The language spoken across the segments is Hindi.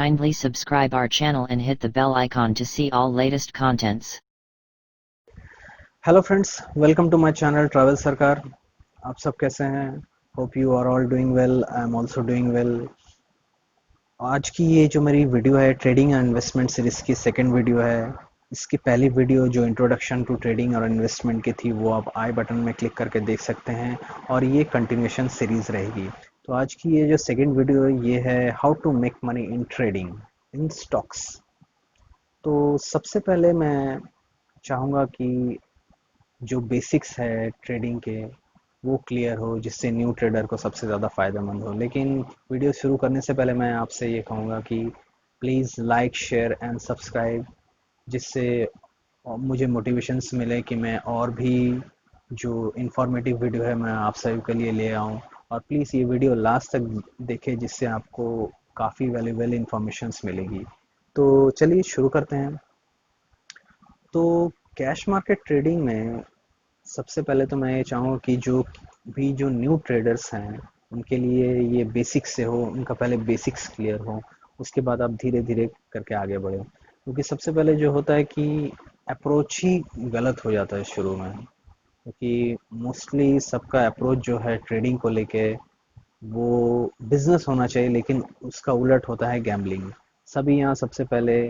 Kindly subscribe our channel and hit the bell icon to see all latest contents. Hello friends, welcome to my channel travel Sarkar. आप सब कैसे हैं? Hope you are all doing well. I am also doing well. आज की ये जो मेरी वीडियो है ट्रेडिंग एंड इन्वेस्टमेंट सीरीज की सेकंड वीडियो है। इसकी पहली वीडियो जो इंट्रोडक्शन टू ट्रेडिंग और इन्वेस्टमेंट की थी वो आप आई बटन में क्लिक करके देख सकते हैं और ये कंटिन्यूएशन सीरीज रहेगी। तो आज की ये जो सेकंड वीडियो है ये है how to make money in trading in stocks. तो सबसे पहले मैं चाहूँगा कि जो बेसिक्स है ट्रेडिंग के वो क्लियर हो, जिससे न्यू ट्रेडर को सबसे ज़्यादा फ़ायदेमंद हो। लेकिन वीडियो शुरू करने से पहले मैं आपसे ये कहूँगा कि please like share and subscribe, जिससे मुझे मोटिवेशंस मिले कि मैं और भी जो इन्फॉर्मेटिव वीडियो है मैं आप सभी के लिए ले आऊँ। और प्लीज़ ये वीडियो लास्ट तक देखें, जिससे आपको काफ़ी वैल्यूएबल इन्फॉर्मेशंस मिलेगी। तो चलिए शुरू करते हैं। तो कैश मार्केट ट्रेडिंग में सबसे पहले तो मैं ये चाहूँगा कि जो न्यू ट्रेडर्स हैं उनके लिए ये बेसिक्स से हो, उनका पहले बेसिक्स क्लियर हो, उसके बाद आप धीरे धीरे करके आगे बढ़े। क्योंकि सबसे पहले जो होता है कि अप्रोच ही गलत हो जाता है शुरू में। क्योंकि मोस्टली सबका अप्रोच जो है ट्रेडिंग को लेके वो बिजनेस होना चाहिए, लेकिन उसका उलट होता है गैम्बलिंग। सभी यहाँ सबसे पहले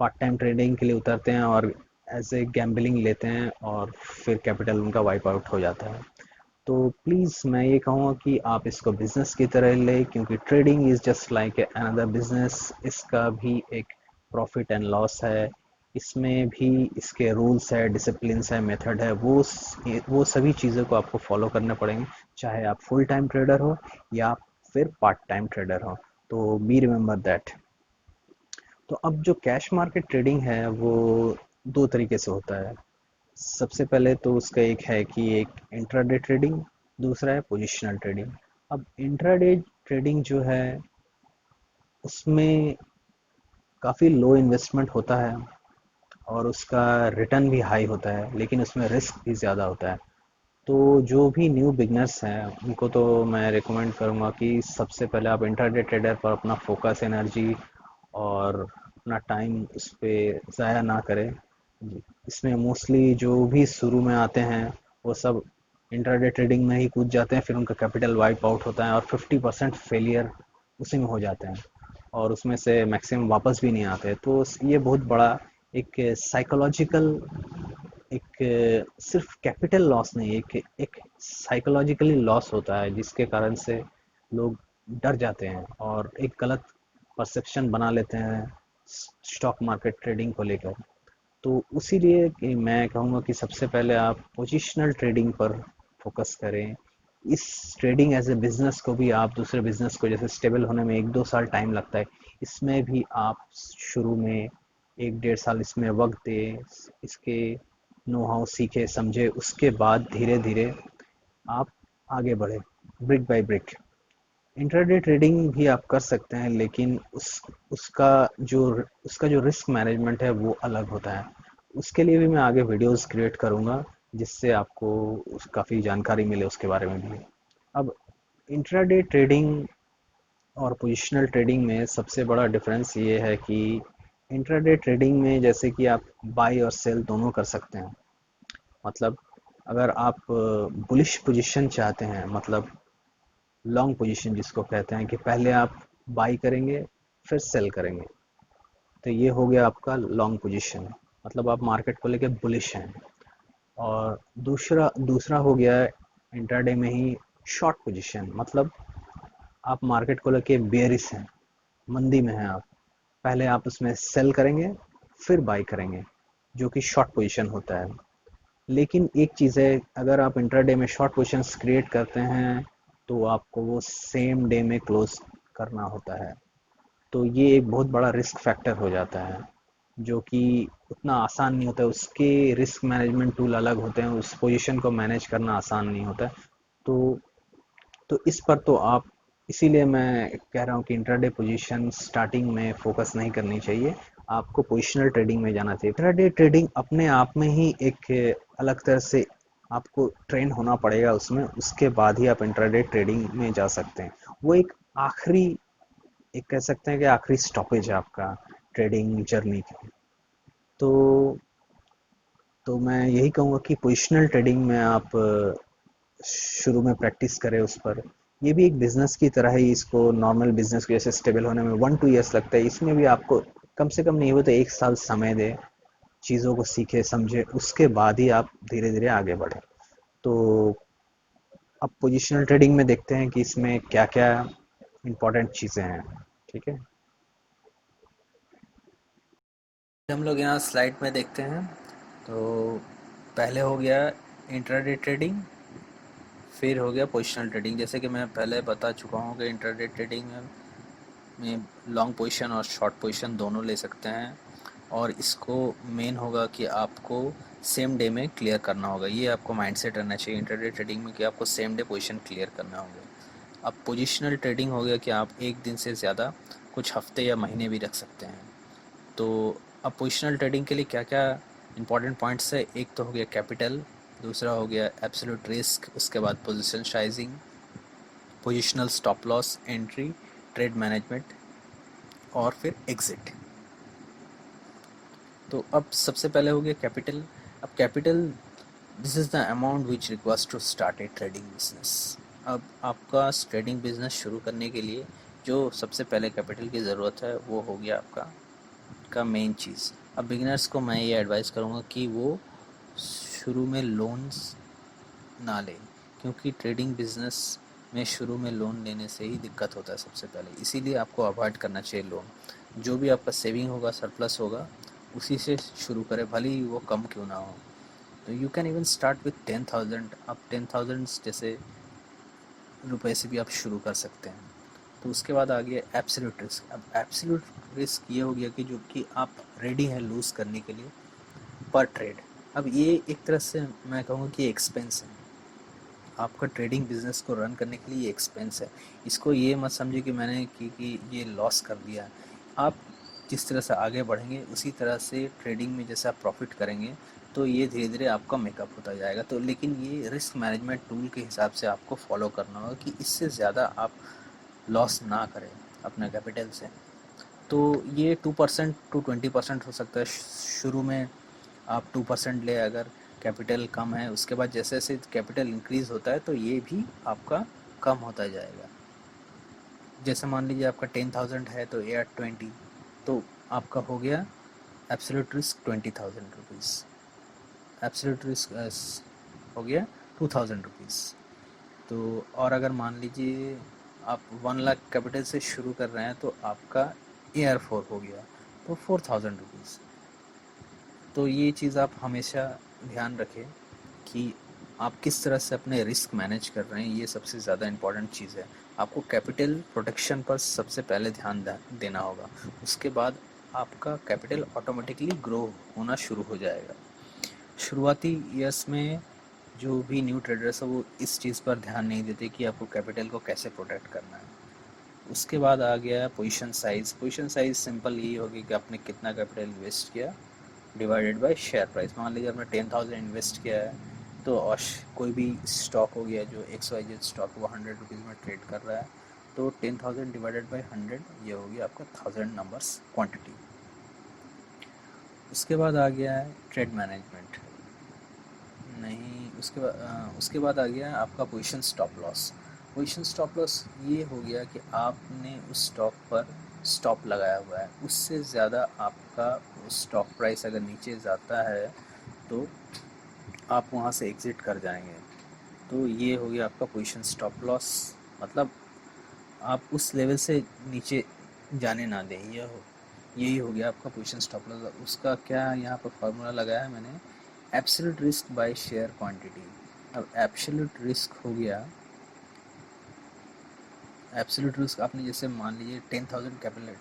पार्ट टाइम ट्रेडिंग के लिए उतरते हैं और एज ए गैम्बलिंग लेते हैं और फिर कैपिटल उनका वाइप आउट हो जाता है। तो प्लीज़ मैं ये कहूँगा कि आप इसको बिजनेस की तरह ले, क्योंकि trading is just like another business. इसका भी एक प्रॉफिट एंड लॉस है, इसमें भी इसके रूल्स है, डिसिप्लिन्स है, मेथड है। वो सभी चीज़ों को आपको फॉलो करने पड़ेंगे, चाहे आप फुल टाइम ट्रेडर हो या फिर पार्ट टाइम ट्रेडर हो। तो बी रिमेंबर दैट। तो अब जो कैश मार्केट ट्रेडिंग है वो दो तरीके से होता है। सबसे पहले तो उसका एक है कि एक इंट्राडे ट्रेडिंग, दूसरा है पोजिशनल ट्रेडिंग। अब इंट्राडे ट्रेडिंग जो है उसमें काफ़ी लो इन्वेस्टमेंट होता है और उसका रिटर्न भी हाई होता है, लेकिन उसमें रिस्क भी ज़्यादा होता है। तो जो भी न्यू बिगनर्स हैं उनको तो मैं रिकमेंड करूँगा कि सबसे पहले आप इंट्राडे ट्रेडर पर अपना फोकस, एनर्जी और अपना टाइम उस पर ज़ाया ना करें। इसमें मोस्टली जो भी शुरू में आते हैं वो सब इंट्राडे ट्रेडिंग में ही कूद जाते हैं, फिर उनका कैपिटल वाइप आउट होता है और 50% फेलियर उसी में हो जाते हैं और उसमें से मैक्सिमम वापस भी नहीं आते। तो ये बहुत बड़ा एक साइकोलॉजिकल, एक सिर्फ कैपिटल लॉस नहीं, एक एक साइकोलॉजिकली लॉस होता है, जिसके कारण से लोग डर जाते हैं और एक गलत परसेप्शन बना लेते हैं स्टॉक मार्केट ट्रेडिंग को लेकर। तो उसीलिए कि मैं कहूँगा कि सबसे पहले आप पोजिशनल ट्रेडिंग पर फोकस करें। इस ट्रेडिंग एज ए बिजनेस को भी आप दूसरे बिजनेस को जैसे स्टेबल होने में 1-2 साल टाइम लगता है, इसमें भी आप शुरू में 1-1.5 साल इसमें वक्त दें, इसके नो हाउ सीखे समझे, उसके बाद धीरे धीरे आप आगे बढ़े brick by brick. Intraday trading भी आप कर सकते हैं, लेकिन उसका जो रिस्क मैनेजमेंट है वो अलग होता है। उसके लिए भी मैं आगे वीडियोस क्रिएट करूँगा, जिससे आपको काफ़ी जानकारी मिले उसके बारे में भी। अब इंट्राडे ट्रेडिंग और पोजिशनल ट्रेडिंग में सबसे बड़ा डिफरेंस ये है कि इंट्राडे ट्रेडिंग में जैसे कि आप बाई और सेल दोनों कर सकते हैं। मतलब अगर आप बुलिश पोजीशन चाहते हैं, मतलब लॉन्ग पोजीशन जिसको कहते हैं कि पहले आप बाई करेंगे फिर सेल करेंगे, तो ये हो गया आपका लॉन्ग पोजीशन, मतलब आप मार्केट को लेके बुलिश हैं। और दूसरा दूसरा हो गया इंट्राडे में ही शॉर्ट पोजीशन, मतलब आप मार्केट को लेके बेयरिश हैं, मंदी में हैं आप, पहले आप उसमें सेल करेंगे फिर बाई करेंगे, जो कि शॉर्ट पोजीशन होता है। लेकिन एक चीज़ है, अगर आप इंट्राडे में शॉर्ट पोजीशंस क्रिएट करते हैं तो आपको वो सेम डे में क्लोज करना होता है। तो ये एक बहुत बड़ा रिस्क फैक्टर हो जाता है, जो कि उतना आसान नहीं होता है। उसके रिस्क मैनेजमेंट टूल अलग होते हैं, उस पोजीशन को मैनेज करना आसान नहीं होता है। तो इस पर तो आप, इसीलिए मैं कह रहा हूँ कि इंट्राडे पोजीशन स्टार्टिंग में फोकस नहीं करनी चाहिए, आपको पोजिशनल ट्रेडिंग में जाना चाहिए। इंट्राडे ट्रेडिंग अपने आप में ही एक अलग तरह से आपको ट्रेन होना पड़ेगा उसमें, उसके बाद ही आप इंट्राडे ट्रेडिंग में जा सकते हैं। वो एक आखिरी एक कह सकते हैं कि आखिरी स्टॉपेज है आपका ट्रेडिंग जर्नी की। तो मैं यही कहूँगा कि पोजिशनल ट्रेडिंग में आप शुरू में प्रैक्टिस करें उस पर। ये भी एक बिजनेस की तरह ही, इसको नॉर्मल बिजनेस के जैसे स्टेबल होने में 1-2 ईयर्स लगता है, इसमें भी आपको कम से कम नहीं हो तो 1 साल समय दे, चीज़ों को सीखे समझे, उसके बाद ही आप धीरे धीरे आगे बढ़े। तो अब पोजिशनल ट्रेडिंग में देखते हैं कि इसमें क्या क्या इम्पोर्टेंट चीज़ें हैं। ठीक है, हम लोग यहाँ स्लाइड में देखते हैं। तो पहले हो गया इंट्राडे ट्रेडिंग, फिर हो गया पोजिशनल ट्रेडिंग। जैसे कि मैं पहले बता चुका हूँ कि इंट्राडे ट्रेडिंग में लॉन्ग पोजीशन और शॉर्ट पोजीशन दोनों ले सकते हैं, और इसको मेन होगा कि आपको सेम डे में क्लियर करना होगा। ये आपको माइंडसेट रहना चाहिए इंट्राडे ट्रेडिंग में कि आपको सेम डे पोजीशन क्लियर करना होगा। अब पोजिशनल ट्रेडिंग हो गया कि आप एक दिन से ज़्यादा कुछ हफ्ते या महीने भी रख सकते हैं। तो अब पोजिशनल ट्रेडिंग के लिए क्या क्या इंपॉर्टेंट पॉइंट्स है, एक तो हो गया कैपिटल, दूसरा हो गया एब्सोल्यूट रिस्क, उसके बाद position sizing, positional stop loss, entry, trade management और फिर एग्जिट। तो अब सबसे पहले हो गया कैपिटल। अब capital, this is the amount which requires to start a trading business. अब आपका ट्रेडिंग बिजनेस शुरू करने के लिए जो सबसे पहले कैपिटल की ज़रूरत है वो हो गया आपका मेन चीज़। अब बिगिनर्स को मैं ये एडवाइस करूँगा कि वो शुरू में लोन्स ना लें, क्योंकि ट्रेडिंग बिजनेस में शुरू में लोन लेने से ही दिक्कत होता है सबसे पहले। इसीलिए आपको अवॉइड करना चाहिए लोन। जो भी आपका सेविंग होगा, सरप्लस होगा, उसी से शुरू करें, भले ही वो कम क्यों ना हो। तो you can even start with 10,000। आप 10,000 जैसे रुपए से भी आप शुरू कर सकते हैं। तो उसके बाद आ गया एब्सोल्यूट रिस्क। अब एब्सोल्यूट रिस्क ये हो गया कि जो कि आप रेडी हैं लूज़ करने के लिए पर ट्रेड। अब ये एक तरह से मैं कहूँगा कि एक्सपेंस है। आपका ट्रेडिंग बिजनेस को रन करने के लिए ये एक्सपेंस है। इसको ये मत समझिए कि मैंने कि ये लॉस कर दिया है। आप जिस तरह से आगे बढ़ेंगे उसी तरह से ट्रेडिंग में जैसे आप प्रॉफिट करेंगे तो ये धीरे धीरे आपका मेकअप होता जाएगा। तो लेकिन ये रिस्क मैनेजमेंट टूल के हिसाब से आपको फॉलो करना होगा कि इससे ज़्यादा आप लॉस ना करें अपने कैपिटल से। तो ये 2% टू 20% हो सकता है शुरू में। आप 2% ले अगर कैपिटल कम है, उसके बाद जैसे जैसे कैपिटल इंक्रीज़ होता है तो ये भी आपका कम होता जाएगा। जैसे मान लीजिए आपका 10,000 है तो एयर 20, तो आपका हो गया absolute risk 20,000 rupees. Absolute risk हो गया 2,000 रुपीज़। तो और अगर मान लीजिए आप 1 लाख कैपिटल से शुरू कर रहे हैं तो आपका एयर 4 हो गया तो 4,000 रुपीज़। तो ये चीज़ आप हमेशा ध्यान रखें कि आप किस तरह से अपने रिस्क मैनेज कर रहे हैं। ये सबसे ज़्यादा इम्पॉर्टेंट चीज़ है। आपको कैपिटल प्रोटेक्शन पर सबसे पहले ध्यान देना होगा। उसके बाद आपका कैपिटल ऑटोमेटिकली ग्रो होना शुरू हो जाएगा। शुरुआती ईयर्स में जो भी न्यू ट्रेडर्स है वो इस चीज़ पर ध्यान नहीं देते कि आपको कैपिटल को कैसे प्रोटेक्ट करना है। उसके बाद आ गया position size. Position size simple यही होगी कि आपने कितना कैपिटल इन्वेस्ट किया डिवाइडेड बाय शेयर प्राइस। मान लीजिए आपने 10,000 इन्वेस्ट किया है तो और कोई भी स्टॉक हो गया जो XYZ स्टॉक वो 100 रुपीज़ में ट्रेड कर रहा है, तो 10,000 डिवाइडेड बाय 100 ये हो गया आपका 1000 नंबर्स क्वांटिटी। उसके बाद आ गया है ट्रेड मैनेजमेंट। नहीं, उसके बाद आ गया आपका position stop loss. Position stop loss ये हो गया कि आपने उस स्टॉक पर स्टॉप लगाया हुआ है, उससे ज़्यादा आपका स्टॉक प्राइस अगर नीचे जाता है तो आप वहाँ से एग्ज़िट कर जाएंगे। तो ये हो गया आपका पोजीशन स्टॉप लॉस। मतलब आप उस लेवल से नीचे जाने ना दें। यही हो गया आपका पोजीशन स्टॉप लॉस। उसका क्या यहाँ पर फार्मूला लगाया है मैंने, absolute risk by share quantity. अब एब्सोल्यूट रिस्क हो गया, एब्सोल्यूट रिस्क आपने जैसे मान लीजिए 10,000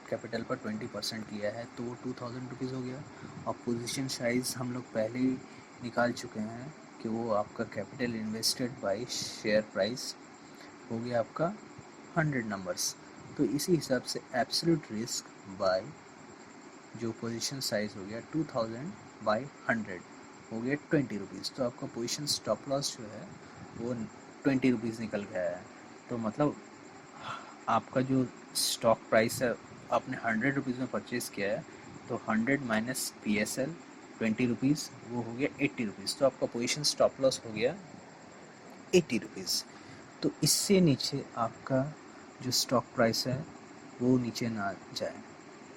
कैपिटल पर 20% लिया है तो वो 2,000 रुपीज़ हो गया। और पोजीशन साइज़ हम लोग पहले ही निकाल चुके हैं कि वो आपका capital invested bye share price हो गया आपका 100 नंबर्स। तो इसी हिसाब से एब्सोल्यूट रिस्क बाय जो पोजीशन साइज हो गया 2000 बाय 100 हो गया 20 रुपीज़। तो आपका पोजीशन स्टॉप लॉस जो है वो 20 रुपीज़ निकल गया है। तो मतलब आपका जो स्टॉक प्राइस है आपने 100 रुपीज़ में परचेज़ किया है, तो 100 माइनस PSL 20 रुपीज़, वो हो गया 80 रुपीज़, तो आपका पोजीशन स्टॉप लॉस हो गया 80 रुपीज़। तो इससे नीचे आपका जो स्टॉक प्राइस है वो नीचे ना जाए,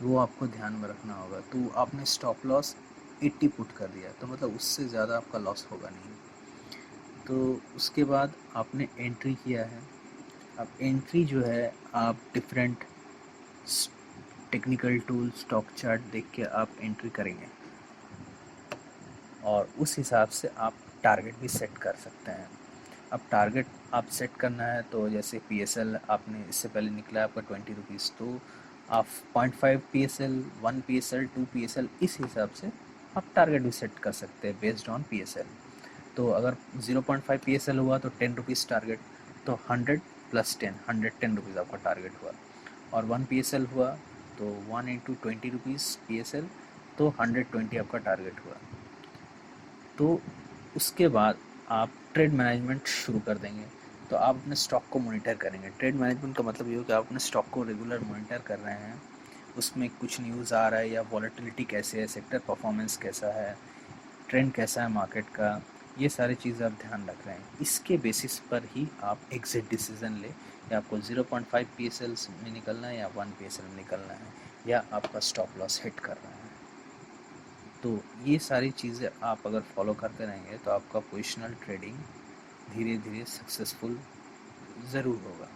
वो आपको ध्यान में रखना होगा। तो आपने स्टॉप लॉस 80 पुट कर दिया, तो मतलब उससे ज़्यादा आपका लॉस होगा नहीं। तो उसके बाद आपने एंट्री किया है। अब एंट्री जो है आप different technical tool stock chart देख के आप एंट्री करेंगे और उस हिसाब से आप टारगेट भी सेट कर सकते हैं। अब टारगेट आप सेट करना है तो जैसे PSL आपने इससे पहले निकला है आपका 20 रुपीज़, तो आप 0.5 PSL, 1 PSL, 2 PSL इस हिसाब से आप टारगेट भी सेट कर सकते हैं बेस्ड ऑन PSL। तो अगर 0.5 PSL हुआ तो 10 रुपीज़ टारगेट, तो 100 प्लस 10, 110 रुपीज़ आपका टारगेट हुआ। और 1 PSL हुआ तो 1 इंटू 20 रुपीज़ PSL, तो 120 आपका टारगेट हुआ। तो उसके बाद आप ट्रेड मैनेजमेंट शुरू कर देंगे। तो आप अपने स्टॉक को मॉनिटर करेंगे। ट्रेड मैनेजमेंट का मतलब ये हो कि आप अपने स्टॉक को रेगुलर मॉनिटर कर रहे हैं, उसमें कुछ न्यूज़ आ रहा है या वॉलेटिलिटी कैसे है, सेक्टर परफॉर्मेंस कैसा है, ट्रेंड कैसा है मार्केट का, ये सारी चीज़ें आप ध्यान रख रहे हैं। इसके बेसिस पर ही आप एग्जिट डिसीजन लें, या आपको 0.5 PSL में निकलना है या 1 PSL में निकलना है, या आपका स्टॉप लॉस हिट करना है। तो ये सारी चीज़ें आप अगर फॉलो करते रहेंगे तो आपका पोजिशनल ट्रेडिंग धीरे धीरे सक्सेसफुल ज़रूर होगा।